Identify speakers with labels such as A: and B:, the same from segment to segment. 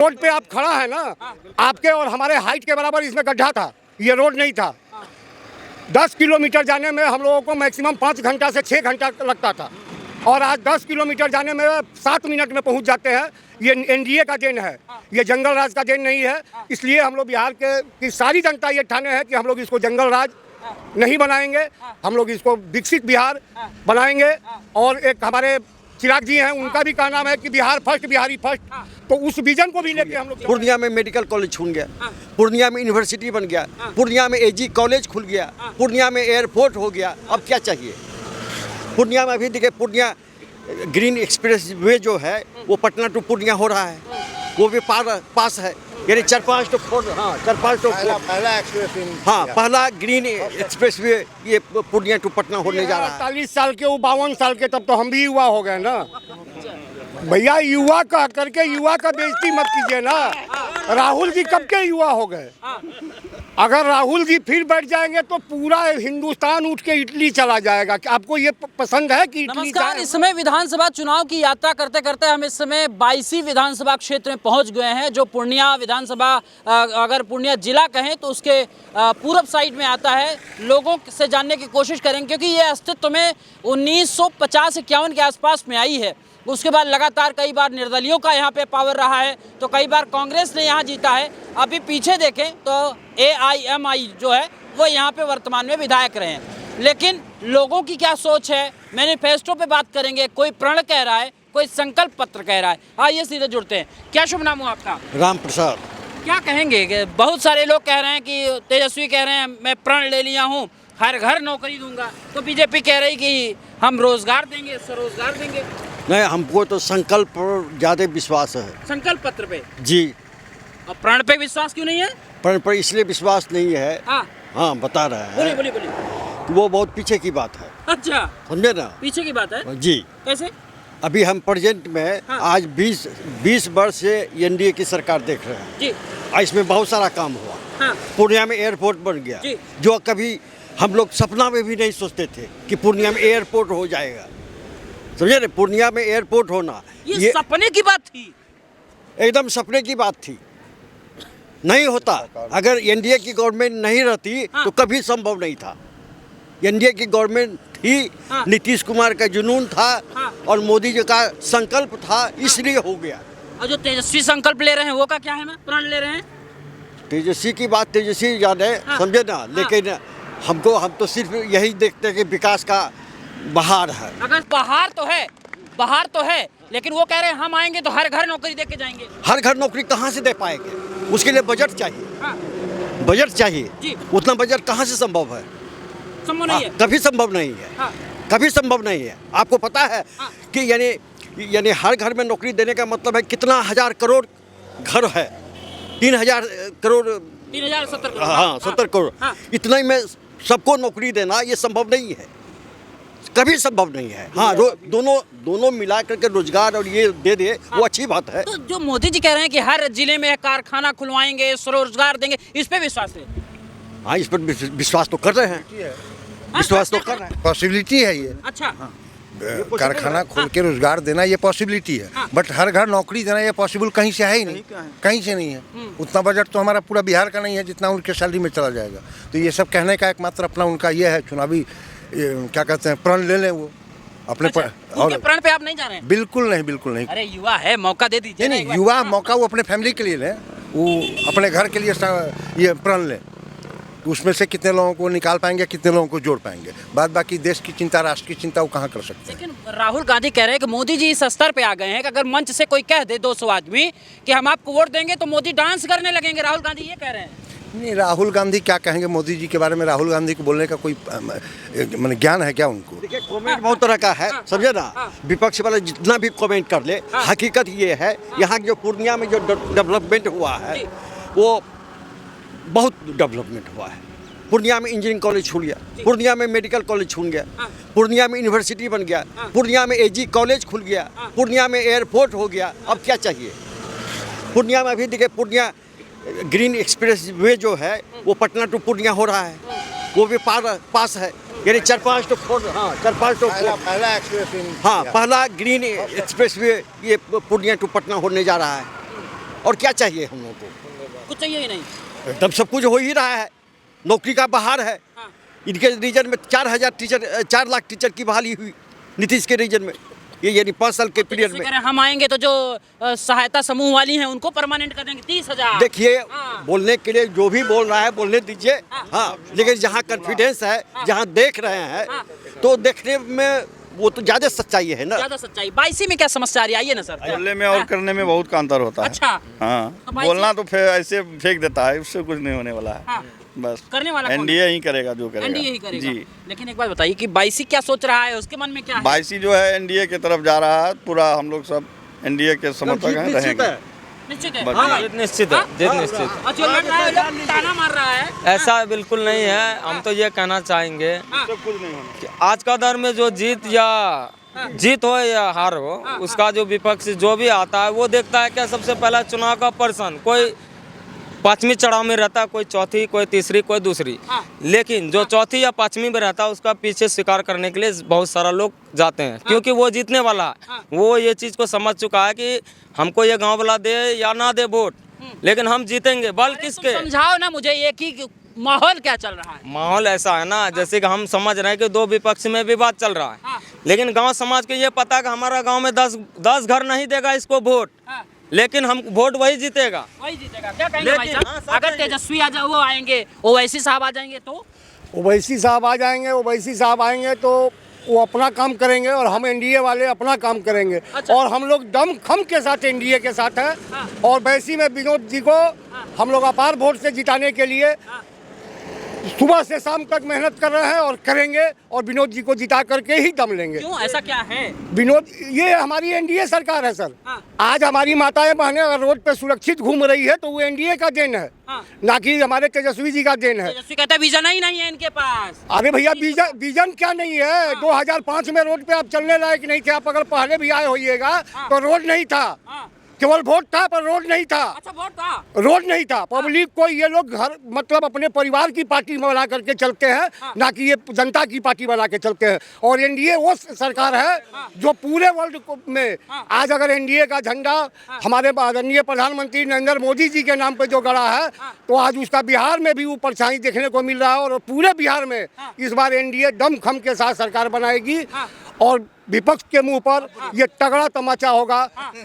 A: Road पे आप खड़ा है ना, आपके और हमारे हाइट के बराबर इसमें गड्ढा था, ये रोड नहीं था। 10 किलोमीटर जाने में हम लोगों को मैक्सिमम 5 घंटा से 6 घंटा लगता था, और आज 10 किलोमीटर जाने में 7 मिनट में पहुंच जाते हैं। ये एनडीए का देन है, ये जंगल राज का देन नहीं है। इसलिए हम लोग बिहार की सारी जनता ये ठाने है कि हम लोग इसको जंगल राज नहीं बनाएंगे, हम लोग इसको विकसित बिहार बनाएंगे। और एक हमारे चिराग जी हैं, उनका भी कहना है कि बिहार फर्स्ट, बिहारी फर्स्ट, तो उस विजन को भी लेके हम लोग।
B: पूर्णिया में मेडिकल कॉलेज खुल गया, पूर्णिया में यूनिवर्सिटी बन गया, पूर्णिया में एजी कॉलेज खुल गया, पूर्णिया में एयरपोर्ट हो गया। अब क्या चाहिए? पूर्णिया में अभी देखिए, पूर्णिया ग्रीन एक्सप्रेस वे जो है वो पटना टू पूर्णिया हो रहा है, वो भी पास है। यानी 4-5 तो
C: पहला एक्सप्रेस,
B: पहला ग्रीन एक्सप्रेस वे ये पूर्णिया टू पटना होने जा रहा है।
A: 48 साल के, वो 52 साल के, तब तो हम भी युवा हो गए ना भैया। युवा कह करके युवा का बेइज्जती मत कीजिए ना। राहुल जी कब के युवा हो गए? अगर राहुल जी फिर बैठ जाएंगे तो पूरा हिंदुस्तान उठ के इटली चला जाएगा। आपको ये पसंद है कि इटली?
D: नमस्कार, इस समय विधानसभा चुनाव की यात्रा करते करते हम इस समय 22वीं विधानसभा क्षेत्र में पहुंच गए हैं, जो पूर्णिया विधानसभा, अगर पूर्णिया जिला कहें तो उसके पूरब साइड में आता है। लोगों से जानने की कोशिश करेंगे, क्योंकि ये अस्तित्व में 1950-51 के आसपास में आई है। उसके बाद लगातार कई बार निर्दलियों का यहाँ पे पावर रहा है, तो कई बार कांग्रेस ने यहाँ जीता है। अभी पीछे देखें तो AIMI जो है वो यहाँ पे वर्तमान में विधायक रहे हैं। लेकिन लोगों की क्या सोच है, मैनिफेस्टो पे बात करेंगे। कोई प्रण कह रहा है, कोई संकल्प पत्र कह रहा है। आइए सीधे जुड़ते हैं। क्या शुभ नाम हो आपका?
B: राम प्रसाद।
D: क्या कहेंगे कि बहुत सारे लोग कह रहे हैं कि तेजस्वी कह रहे हैं मैं प्रण ले लिया हूँ, हर घर नौकरी दूंगा, तो बीजेपी कह रही कि हम रोजगार देंगे, स्वरोजगार देंगे।
B: नहीं, हमको तो संकल्प पर ज़्यादा विश्वास है।
D: संकल्प पत्र पे
B: जी।
D: और प्रण पे विश्वास क्यों नहीं है?
B: प्रण पर इसलिए विश्वास नहीं है, हाँ बता रहे हैं,
D: बोलिए।
B: कि वो बहुत पीछे की बात है।
D: अच्छा,
B: समझे ना?
D: पीछे की बात है
B: जी।
D: कैसे?
B: अभी हम प्रेजेंट में आज 20 वर्ष से एनडीए की सरकार देख रहे हैं
D: जी।
B: और इसमें बहुत सारा काम हुआ। पूर्णिया में एयरपोर्ट बन गया, जो कभी हम लोग सपना में भी नहीं सोचते थे कि पूर्णिया में एयरपोर्ट हो जाएगा। समझे ना? पूर्णिया में एयरपोर्ट होना
D: ये सपने की बात थी,
B: एकदम सपने की बात थी। नहीं होता। अगर एनडीए की गवर्नमेंट नहीं रहती तो कभी संभव नहीं था। एनडीए की गवर्नमेंट थी, नीतीश कुमार का जुनून था और मोदी जी का संकल्प था, इसलिए हो गया।
D: और जो तेजस्वी संकल्प ले रहे हैं वो का क्या है ना, प्रण ले रहे हैं?
B: तेजस्वी की बात तेजस्वी जाने, समझे ना? लेकिन हम तो सिर्फ यही देखते हैं कि विकास का बहार है।
D: अगर बहार तो है, लेकिन वो कह रहे हैं हम आएंगे तो हर घर नौकरी दे के जाएंगे।
B: हर घर नौकरी कहाँ से दे पाएंगे? उसके लिए बजट चाहिए, बजट चाहिए जी। उतना बजट कहाँ से संभव है?
D: संभव नहीं है,
B: कभी संभव नहीं है, कभी संभव नहीं है। आपको पता है कि यानी हर घर में नौकरी देने का मतलब है कितना 1000 करोड़ घर है? 3000 करोड़,
D: 3070 करोड़,
B: 70 करोड़। इतना ही में सबको नौकरी देना ये संभव नहीं है, कभी संभव नहीं है। दोनों मिला करके रोजगार और ये दे वो अच्छी बात है।
D: तो जो मोदी जी कह रहे हैं कि हर जिले में कारखाना खुलवाएंगे, स्वरोजगार देंगे, इस पे विश्वास है?
B: हाँ, इस पर विश्वास तो कर रहे हैं, विश्वास तो कर रहे हैं।
C: पॉसिबिलिटी है ये।
D: अच्छा,
C: कारखाना खोल के रोजगार देना ये पॉसिबिलिटी है, बट हर घर नौकरी देना ये पॉसिबल कहीं से है ही नहीं, कहीं से नहीं है। उतना बजट तो हमारा पूरा बिहार का नहीं है जितना उनके सैलरी में चला जाएगा। तो ये सब कहने का एकमात्र अपना उनका ये है, चुनावी क्या कहते हैं, प्रण ले लें वो अपने।
D: और प्रण पे आप नहीं जा रहे हैं?
C: बिल्कुल नहीं।
D: अरे युवा है, मौका दे दीजिए।
C: नहीं, युवा मौका वो अपने फैमिली के लिए लें, वो अपने घर के लिए ये प्रण लें। उसमें से कितने लोगों को निकाल पाएंगे, कितने लोगों को जोड़ पाएंगे। बाद बाकी देश की चिंता, राष्ट्र की चिंता वो कहाँ कर सकते हैं।
D: लेकिन राहुल गांधी कह रहे हैं कि मोदी जी इस स्तर पे आ गए हैं कि अगर मंच से कोई कह दे 200 आदमी कि हम आपको वोट देंगे तो मोदी डांस करने लगेंगे। राहुल गांधी ये कह रहे हैं।
C: नहीं, राहुल गांधी क्या कहेंगे मोदी जी के बारे में? राहुल गांधी को बोलने का कोई माने ज्ञान है क्या उनको?
B: देखिए, कमेंट बहुत तरह का है, समझे ना? विपक्ष वाले जितना भी कमेंट कर ले, हकीकत ये है यहाँ जो पूर्णिया में जो डेवलपमेंट हुआ है वो बहुत डेवलपमेंट हुआ है। पूर्णिया में इंजीनियरिंग कॉलेज खुल गया, पूर्णिया में मेडिकल कॉलेज खुल गया, पूर्णिया में यूनिवर्सिटी बन गया, पूर्णिया में एजी कॉलेज खुल गया, पूर्णिया में एयरपोर्ट हो गया। अब क्या चाहिए? पूर्णिया में अभी देखिए, पूर्णिया ग्रीन एक्सप्रेस वे जो है वो पटना टू पूर्णिया हो रहा है, वो भी पास है। यानी 4-5 तो
C: पहला एक्सप्रेस,
B: पहला ग्रीन एक्सप्रेस वे ये पूर्णिया टू पटना होने जा रहा है, और क्या चाहिए हम लोग को?
D: कुछ चाहिए ही नहीं।
B: एकदम सब कुछ हो ही रहा है, नौकरी का बहार है।
D: हाँ।
B: इनके रीजन में 4 लाख टीचर की बहाली हुई नीतीश के रीजन में, ये यानी 5 साल के पीरियड
D: जैसे
B: में।
D: कह रहे हैं, हम आएंगे तो जो सहायता समूह वाली हैं उनको परमानेंट कर देंगे 30,000।
B: देखिए,
D: हाँ।
B: बोलने के लिए जो भी बोल रहा है बोलने दीजिए।
D: हाँ।
B: हाँ, लेकिन जहाँ कॉन्फिडेंस है, जहाँ देख रहे हैं,
D: हाँ।
B: तो देखने में वो तो ज़्यादा सच्चाई है ना।
D: ज्यादा सच्चाई। 22 में क्या समस्या आ रही है? आइए ना सर।
E: बोलने में और करने में बहुत का अंतर होता है।
D: अच्छा।
E: हाँ,
D: तो भाई
E: बोलना तो फिर ऐसे फेंक देता है, उससे कुछ नहीं होने वाला है।
D: हाँ।
E: बस
D: करने वाला कौन है?
E: एनडीए ही करेगा जो करेगा।
D: एनडीए ही करेगा।
E: जी।
D: लेकिन एक बात बताइए कि 22 क्या सोच रहा है, उसके मन में क्या है?
E: 22 जो है एनडीए की तरफ जा रहा है, पूरा हम लोग सब एनडीए के समर्थक हैं, रहेंगे।
D: निश्चित है।
E: बस।
D: हाँ भाई।
F: जीत निश्चित है,
D: हाँ?
F: जीत निश्चित।
D: अच्छा, लड़ रहा है, लोग ताना मार रहा है।
F: ऐसा बिल्कुल नहीं है। हम तो ये कहना चाहेंगे
D: हाँ।
E: कुछ नहीं होना।
F: कि आज का दौर में जो जीत हो या हार हो, उसका जो विपक्ष जो भी आता है वो देखता है क्या सबसे पहला चुनाव का पर्सन कोई 5वीं चढ़ाव में रहता है, कोई चौथी, कोई तीसरी, कोई दूसरी।
D: हाँ।
F: लेकिन जो चौथी या 5वीं में रहता है उसका पीछे स्वीकार करने के लिए बहुत सारा लोग जाते हैं, क्योंकि वो जीतने वाला है। वो ये चीज़ को समझ चुका है कि हमको ये गांव वाला दे या ना दे वोट, लेकिन हम जीतेंगे। बल किसके?
D: समझाओ ना मुझे ये कि माहौल क्या चल रहा है।
F: माहौल ऐसा है ना, जैसे कि हम समझ रहे हैं कि दो विपक्ष में विवाद चल रहा है,
D: हाँ।
F: लेकिन गांव समाज को ये पता है कि हमारा गांव में 10 घर नहीं देगा इसको वोट,
D: हाँ।
F: लेकिन हम वोट वही जीतेगा।
D: वही जीतेगा। क्या कहेंगे भाई
F: लेकिन-
D: साहब? अगर तेजस्वी वो आएंगे, ओवैसी साहब आ जाएंगे तो
A: ओवैसी साहब आ जाएंगे, ओवैसी साहब आएंगे तो वो अपना काम करेंगे और हम एनडीए वाले अपना काम करेंगे।
D: अच्छा।
A: और हम लोग दम खम के साथ एनडीए के साथ हैं।
D: हाँ।
A: और वैसी में विनोद जी को हम लोग अपार वोट से जिताने के लिए सुबह से शाम तक मेहनत कर रहे हैं और करेंगे, और विनोद जी को जिता करके ही दम लेंगे।
D: क्यों, ऐसा क्या है?
A: विनोद, ये हमारी एनडीए सरकार है सर।
D: हाँ।
A: आज हमारी माताएं बहनें अगर रोड पे सुरक्षित घूम रही है तो वो एनडीए का देन है,
D: हाँ।
A: ना कि हमारे तेजस्वी जी का देन है।
D: तेजस्वी कहता है विजन ही नहीं है इनके पास।
A: अरे भैया, विजन क्या नहीं है? 2005 में रोड पे आप चलने लायक नहीं थे। आप अगर पहले भी आए होइएगा तो रोड नहीं था,
D: हाँ।
A: केवल वोट था पर रोड नहीं था।
D: अच्छा, वोट था।
A: रोड नहीं था। पब्लिक को ये लोग घर मतलब अपने परिवार की पार्टी बना करके चलते हैं, ना कि ये जनता की पार्टी बना के चलते हैं। और एनडीए वो सरकार है जो पूरे वर्ल्ड में आज अगर एनडीए का झंडा हमारे आदरणीय प्रधानमंत्री नरेंद्र मोदी जी के नाम पे जो गड़ा है, तो आज उसका बिहार में भी वो परछाई देखने को मिल रहा है। और पूरे बिहार में इस बार एनडीए दम खम के साथ सरकार बनाएगी और विपक्ष के मुंह पर ये तगड़ा तमाचा होगा।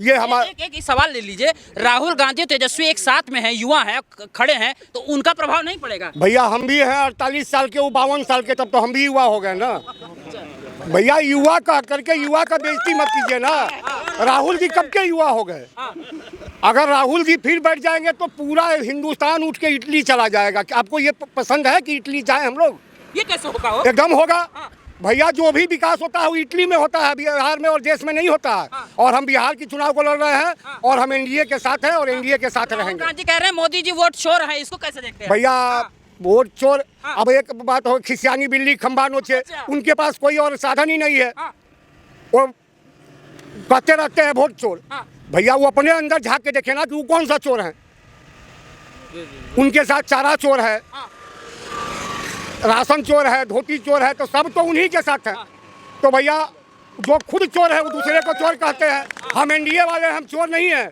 A: ये हमारा
D: एक सवाल ले लीजिए, राहुल गांधी तेजस्वी एक साथ में है, युवा है, खड़े हैं, तो उनका प्रभाव नहीं पड़ेगा?
A: भैया, हम भी हैं 48 साल के, वो 52 साल के, तब तो हम भी युवा हो गए ना भैया। युवा कह करके युवा का बेइज्जती मत कीजिए ना। राहुल जी कब के युवा हो गए? अगर राहुल जी फिर बैठ जाएंगे तो पूरा हिंदुस्तान उठ के इटली चला जाएगा। आपको ये पसंद है कि इटली जाए हम लोग?
D: ये कैसे होगा?
A: एकदम होगा भैया। जो भी विकास होता है वो इटली में होता है, बिहार में और देश में नहीं होता है। और हम बिहार की चुनाव को लड़ रहे हैं और हम एनडीए के साथ हैं और एनडीए के साथ
D: राहुल
A: रहेंगे।
D: गांधी कह रहे हैं मोदी जी वोट चोर है, इसको कैसे देखते हैं?
A: भैया, वोट चोर, अब एक बात हो, खिसियानी बिल्ली खंबा नोचे,
D: अच्छा।
A: उनके पास कोई और साधन ही नहीं है।
D: हाँ।
A: वो कहते रहते हैं वोट चोर।
D: हाँ।
A: भैया, वो अपने अंदर झांक के देखे ना कि वो कौन सा चोर है। उनके साथ चारा चोर है, राशन चोर है, धोती चोर है, तो सब तो उन्हीं के साथ है। तो भैया, जो खुद चोर है वो दूसरे को चोर कहते हैं। हम एनडीए वाले, हम चोर नहीं हैं।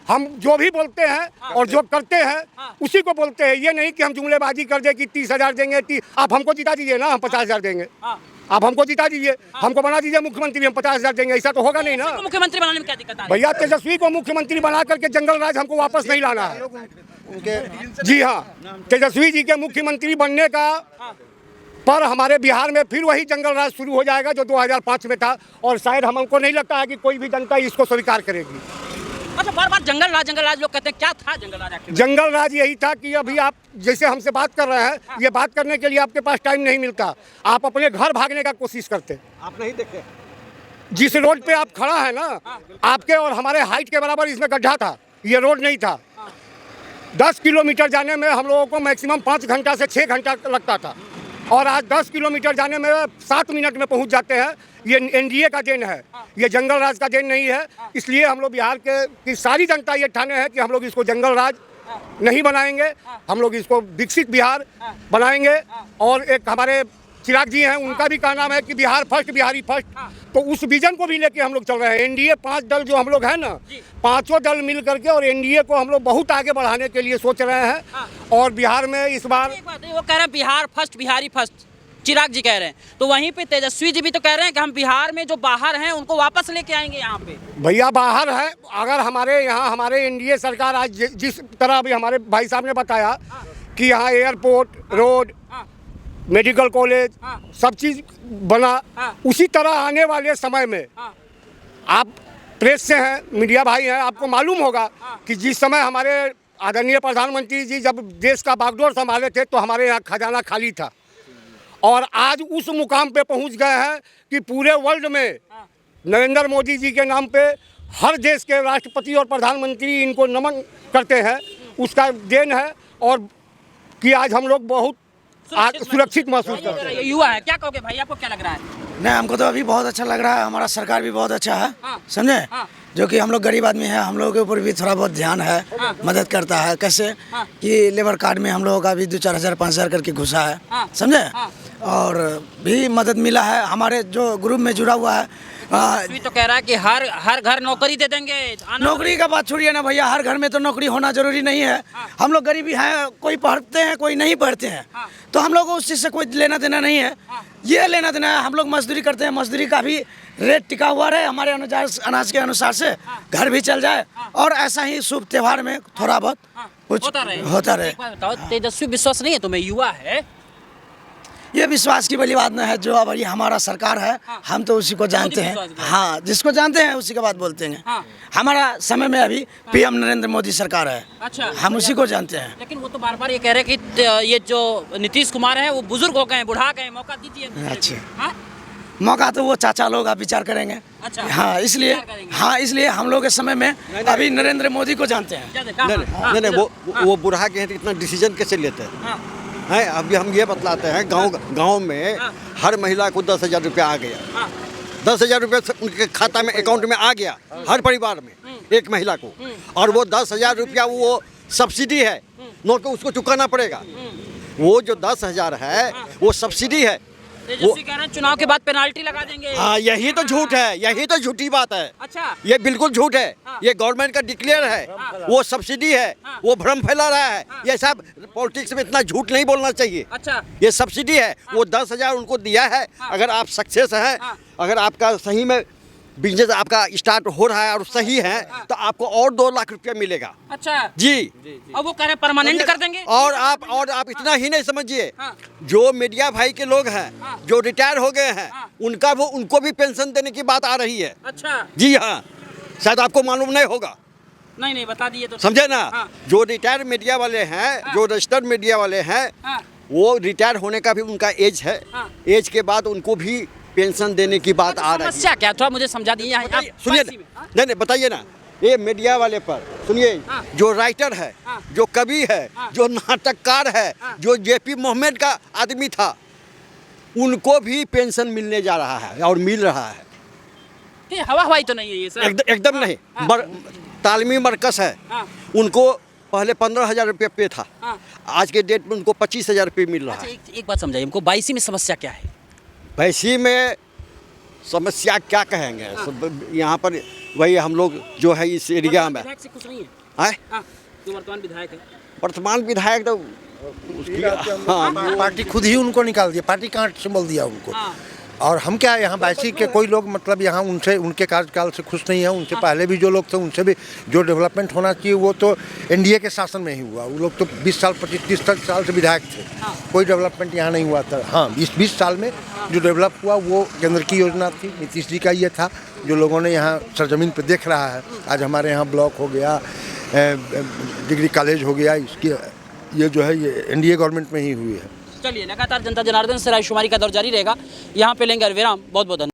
A: हम जो भी बोलते हैं और जो करते हैं उसी को बोलते हैं। ये नहीं कि हम जुमलेबाजी कर दे कि 30,000 देंगे। आप हमको जिता दीजिए ना, हम 50,000 देंगे। आप हमको जिता दीजिए, हमको बना दीजिए मुख्यमंत्री, हम 50,000 देंगे। ऐसा तो होगा नहीं ना
D: तो मुख्यमंत्री बनाने में क्या दिक्कत है?
A: भैया। तेजस्वी को मुख्यमंत्री बना करके जंगल राज हमको वापस नहीं लाना है। जी हाँ, तेजस्वी जी के मुख्यमंत्री बनने का पर हमारे बिहार में फिर वही जंगल राज शुरू हो जाएगा जो 2005 में था। और शायद हमको नहीं लगता है कि कोई भी जनता इसको स्वीकार करेगी।
D: अच्छा, बार बार जंगल राज लोग कहते हैं, क्या था जंगल राज आखिर?
A: जंगल राज यही था कि अभी आप जैसे हमसे बात कर रहे हैं, ये बात करने के लिए आपके पास टाइम नहीं मिलता। आप अपने घर भागने का कोशिश करते।
B: आप नहीं देखे?
A: जिस रोड पे आप खड़ा है ना, आपके और हमारे हाइट के बराबर इसमें गड्ढा था। ये रोड नहीं था। 10 किलोमीटर जाने में हम लोगों को मैक्सिमम 5 घंटा से 6 घंटा लगता था, और आज 10 किलोमीटर जाने में 7 मिनट में पहुंच जाते हैं। ये एनडीए का देन है, ये जंगल राज का देन नहीं है। इसलिए हम लोग बिहार की सारी जनता ये ठाने है कि हम लोग इसको जंगल राज नहीं बनाएंगे। हम लोग इसको विकसित बिहार बनाएंगे। और एक हमारे चिराग जी हैं, उनका भी कहना है कि बिहार फर्स्ट, बिहारी फर्स्ट। तो उस विजन को भी लेके हम लोग चल रहे हैं। एनडीए 5 दल जो हम लोग हैं ना, पांचों दल मिल करके और एनडीए को हम लोग बहुत आगे बढ़ाने के लिए सोच रहे हैं। और बिहार में इस बार
D: एक बात है, वो कह रहे हैं बिहार फर्स्ट, बिहारी फर्स्ट, चिराग जी कह रहे हैं। तो वहीं पे तेजस्वी जी भी तो कह रहे हैं कि हम बिहार में जो बाहर हैं उनको वापस लेके आएंगे यहाँ पे।
A: भैया बाहर है, अगर हमारे यहाँ हमारे एनडीए सरकार आज जिस तरह अभी हमारे भाई साहब ने बताया कि यहाँ एयरपोर्ट, रोड, मेडिकल कॉलेज, सब चीज़ बना, उसी तरह आने वाले समय में आप प्रेस से हैं, मीडिया भाई हैं, आपको मालूम होगा कि जिस समय हमारे आदरणीय प्रधानमंत्री जी जब देश का बागडोर संभाले थे तो हमारे यहाँ खजाना खाली था। और आज उस मुकाम पे पहुंच गए हैं कि पूरे वर्ल्ड में नरेंद्र मोदी जी के नाम पे हर देश के राष्ट्रपति और प्रधानमंत्री इनको नमन करते हैं। उसका देन है और कि आज हम लोग बहुत सुरक्षित महसूस करते हैं।
D: ये युवा है, क्या कहोगे भाई, आपको क्या लग रहा है?
G: नहीं, हमको तो अभी बहुत अच्छा लग रहा है। हमारा सरकार भी बहुत अच्छा है, समझे। जो कि हम लोग गरीब आदमी हैं, हम लोगों के ऊपर भी थोड़ा बहुत ध्यान है, मदद करता है। कैसे कि लेबर कार्ड में हम लोगों का भी 2-4 हज़ार 5 हज़ार करके घुसा है, समझे। और भी मदद मिला है हमारे जो ग्रुप में जुड़ा हुआ है।
D: अभी तो कह रहा है कि हर घर नौकरी दे देंगे।
G: नौकरी का बात छोड़िए ना भैया, हर घर में तो नौकरी होना जरूरी नहीं है। हम लोग गरीबी हैं, कोई पढ़ते हैं कोई नहीं पढ़ते हैं, तो हम लोग को उस चीज़ से कोई लेना देना नहीं है। ये लेना देना है, हम लोग मजदूरी करते हैं, मजदूरी का भी रेट टिका हुआ रहे हमारे अनाज के अनुसार से, घर भी चल जाए और ऐसा ही शुभ त्यौहार में थोड़ा बहुत कुछ होता रहे।
D: एक बात बताओ, तेजस्वी विश्वास नहीं है तुम्हें? युवा है,
G: ये विश्वास की बड़ी बात नहीं है। जो अब ये हमारा सरकार है, हम तो उसी को जानते हैं। हाँ, जिसको जानते हैं उसी के बात बोलते हैं। हमारा समय में अभी पीएम नरेंद्र मोदी सरकार है।
D: अच्छा,
G: हम उसी को जानते हैं।
D: लेकिन वो तो बार बार ये कह रहे हैं कि ये जो नीतीश कुमार है वो बुजुर्ग हो गए हैं, बुढ़ा गए, मौका दीजिए।
G: अच्छा, मौका तो वो चाचा लोग आप विचार करेंगे।
D: अच्छा,
G: हाँ, इसलिए हम लोग के समय में अभी नरेंद्र मोदी को जानते हैं।
B: नहीं, वो बुढ़ा के हैं तो इतना डिसीजन कैसे लेते हैं? हैं, अभी हम ये बतलाते हैं, गांव में हर महिला को 10,000 रुपया आ गया। 10,000 रुपये उनके खाता में, अकाउंट में आ गया हर परिवार में, एक महिला को। और वो 10,000 रुपया वो सब्सिडी है, नोट को उसको चुकाना पड़ेगा। वो जो 10,000 है वो सब्सिडी है।
D: तेजस्वी कह रहे हैं चुनाव के बाद पेनाल्टी लगा देंगे।
B: हाँ, यही तो झूठ है, यही तो झूठी बात है।
D: अच्छा,
B: ये बिल्कुल झूठ है। ये गवर्नमेंट का डिक्लेयर है, वो सब्सिडी है, वो भ्रम फैला रहा है। ये सब पॉलिटिक्स में इतना झूठ नहीं बोलना चाहिए।
D: अच्छा,
B: ये सब्सिडी है, वो 10,000 उनको दिया है। अगर आप सक्सेस हैं, अगर आपका सही में बिजनेस आपका स्टार्ट हो रहा है और सही है, तो आपको और 2 लाख रुपया मिलेगा।
D: अच्छा
B: जी।
D: अब वो कह रहे हैं परमानेंट कर देंगे।
B: और आप इतना ही नहीं समझिए, जो मीडिया भाई के लोग हैं, जो रिटायर हो गए हैं, उनको भी पेंशन देने की बात आ रही है।
D: अच्छा,
B: जी हाँ, शायद आपको मालूम नहीं होगा।
D: नहीं बता दिए तो
B: समझे ना। जो रिटायर मीडिया वाले हैं, जो रजिस्टर्ड मीडिया वाले हैं, वो रिटायर होने का भी उनका एज है। एज के बाद उनको भी पेंशन देने की बात आ रही है।
D: समस्या क्या, थोड़ा मुझे समझा दीजिए।
B: सुनिए, नहीं बताइए ना, ये मीडिया वाले पर सुनिए। जो राइटर है, जो कवि है, जो नाटककार है, जो जेपी मोहम्मद का आदमी था, उनको भी पेंशन मिलने जा रहा है और मिल रहा है।
D: हवा हवाई तो नहीं है ये सर?
B: एकदम नहीं। तालमी मरकज है, उनको पहले 15,000 रुपये पे था, आज के डेट में उनको 25,000 रुपये मिल रहा है।
D: एक बात समझाइए हमको, 22 में समस्या क्या है?
B: वैसी में समस्या क्या कहेंगे, यहाँ पर वही हम लोग जो है इस एरिया में
D: विधायक से कुछ नहीं है?
B: आए,
D: जो वर्तमान विधायक है,
B: वर्तमान विधायक तो उसकी, हाँ,
C: पार्टी खुद ही उनको निकाल दिया, पार्टी कांट से बोल दिया उनको। और हम क्या यहाँ बायसी के कोई लोग मतलब यहाँ उनके कार्यकाल से खुश नहीं है। उनसे पहले भी जो लोग थे, उनसे भी जो डेवलपमेंट होना चाहिए वो तो एनडीए के शासन में ही हुआ। वो लोग तो 20 साल 25-30 साल से विधायक थे, कोई डेवलपमेंट यहाँ नहीं हुआ था। हाँ, 20 साल में जो डेवलप हुआ वो केंद्र की योजना थी, नीतीश जी का ये था, जो लोगों ने यहाँ सरजमीन पर देख रहा है। आज हमारे यहाँ ब्लॉक हो गया, डिग्री कॉलेज हो गया, इसकी ये जो है ये एनडीए गवर्नमेंट में ही हुई है।
D: चलिए, लगातार जनता जनार्दन से रायशुमारी का दौर जारी रहेगा। यहाँ पे लेंगे विराम। बहुत बहुत धन्यवाद।